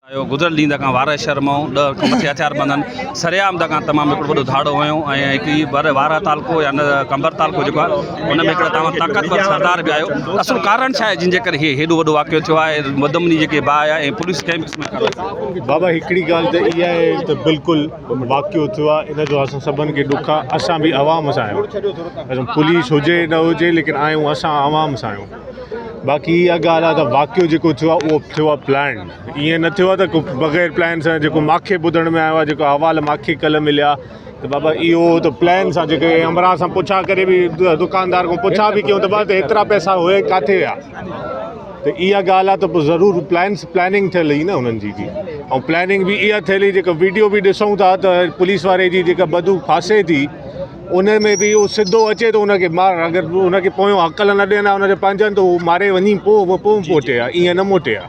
गुज़िरियल ॾींहं खां वार शर्माऊं 10 खां मथे हथियार बंदन सरेआम खां तमामु हिकिड़ो वॾो धाड़ो हुयो ऐं हिकिड़ी वारा तालको या न कंबर तालको जेको आहे हुन में हिकिड़ा तमामु ताक़तवर सरदार बि आयो। असुल कारण छा आहे जंहिंजे करे हेॾो वॾो वाक़ियो थियो आहे? मधुमनी जेके भाउ आहे ऐं पुलिस कंहिं क़िस्म जी बाबा हिकिड़ी ॻाल्हि त इहा आहे त बिल्कुलु वाक़ियो थियो आहे, इन जो असां सभिनि खे ॾुख आहे। असां बि आवाम सां आहियूं, पुलिस हुजे न हुजे, लेकिन आहियूं असां आवाम सां आहियूं। बाक़ी इहा ॻाल्हि आहे त वाक़ियो जेको थियो आहे उहो थियो आहे प्लान, ईअं न थियो आहे त बग़ैर प्लान सां। जेको मूंखे ॿुधण में आयो आहे, जेको अहवाल मूंखे कल्ह मिलिया त बाबा इहो त प्लान सां जेके अमरा सां पुछा करे बि दुकानदार खां पुछा बि कयूं त बाबा हेतिरा पैसा हुए किथे विया, त इहा ॻाल्हि आहे त पोइ ज़रूरु प्लानिंग थियल हुई न हुननि जी ऐं प्लानिंग बि इहा थियल हुई। जेको वीडियो बि ॾिसूं था त पुलिस वारे जी जेका बंदूक फासे थी उन में बि उहो सिधो अचे थो उनखे मार, अगरि उनखे पोयों अकल न ॾियनि उनजे पंजनि त उहो मारे वञी पोइ मोटे आहे, ईअं न मोटे आहे।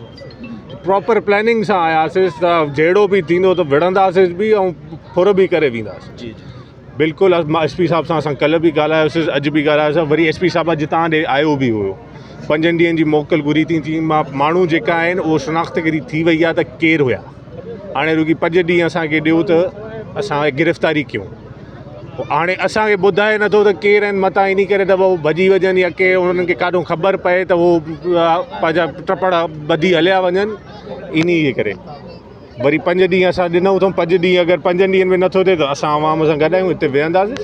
प्रॉपर प्लानिंग सां आयासीं त जहिड़ो बि थींदो त विढ़ंदासीं बि ऐं फुर बि करे वेंदासीं। बिल्कुलु मां एस पी साहिब सां असां कल्ह बि ॻाल्हायोसीं, अॼु बि ॻाल्हायोसीं, वरी एस पी साहिब अॼु तव्हां ॾे आयो बि हुयो। 5 ॾींहंनि जी मोकल घुरी थी मां माण्हू जेका आहिनि उहो शिनाख़्तगिरी थी वई आहे त केरु हुया। हाणे रुगी 5 ॾींहं असांखे ॾियो त असां गिरफ़्तारी कयूं। हाणे असांखे ॿुधाए नथो त केरु आहिनि मतां इन करे त उहो भॼी वञनि या केरु उन्हनि खे काॾों ख़बर पए त उहो पंहिंजा टपड़ ॿधी हलिया वञनि। इन जे करे वरी 5 ॾींहं असां ॾिनऊं अथऊं। 5 ॾींहं अगरि 5 ॾींहंनि में नथो थिए त असां आवाम सां गॾु आहियूं, हिते वेहंदासीं,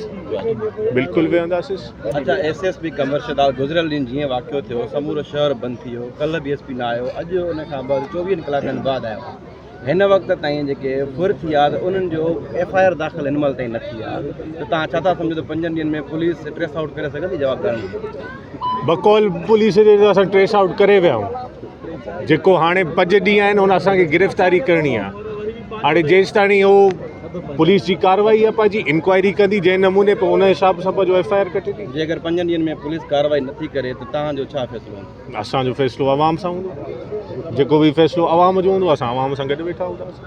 बिल्कुलु वेहंदासीं। अच्छा, एसएसपी कमर्शियल गुज़िरियल ॾींहुं जीअं वाक़ियो थियो समूरो शहर बंदि थी वियो, कल्ह बि एसपी न आयो, अॼु उन खां बाद 24 कलाकनि बाद आयो। हिन वक़्त ताईं जेके फुर थी आहे त उन्हनि जो FIR दाख़िल हिन महिल ताईं न थी आहे, त तव्हां छा था सम्झो त 5 ॾींहंनि में पुलिस ट्रेस आउट करे सघंदी जवाबदार? बकौल पुलिस जे असां ट्रेस आउट करे विया आहियूं। जेको हाणे 5 ॾींहं आहिनि हुन असांखे गिरफ़्तारी करणी आहे। हाणे जेसि ताणी उहो पुलिस जी कार्रवाई आहे, पंहिंजी इंक्वायरी कंदी जंहिं नमूने, पोइ उन हिसाब सां पंहिंजो FIR कटे थी। जे अगरि 5 ॾींहंनि में पुलिस कार्रवाई नथी करे त तव्हांजो छा फ़ैसिलो? असांजो फ़ैसिलो आवाम सां हूंदो, जेको बि फ़ैसिलो आवाम जो हूंदो असां आवाम सां गॾु वेठा हूंदासीं।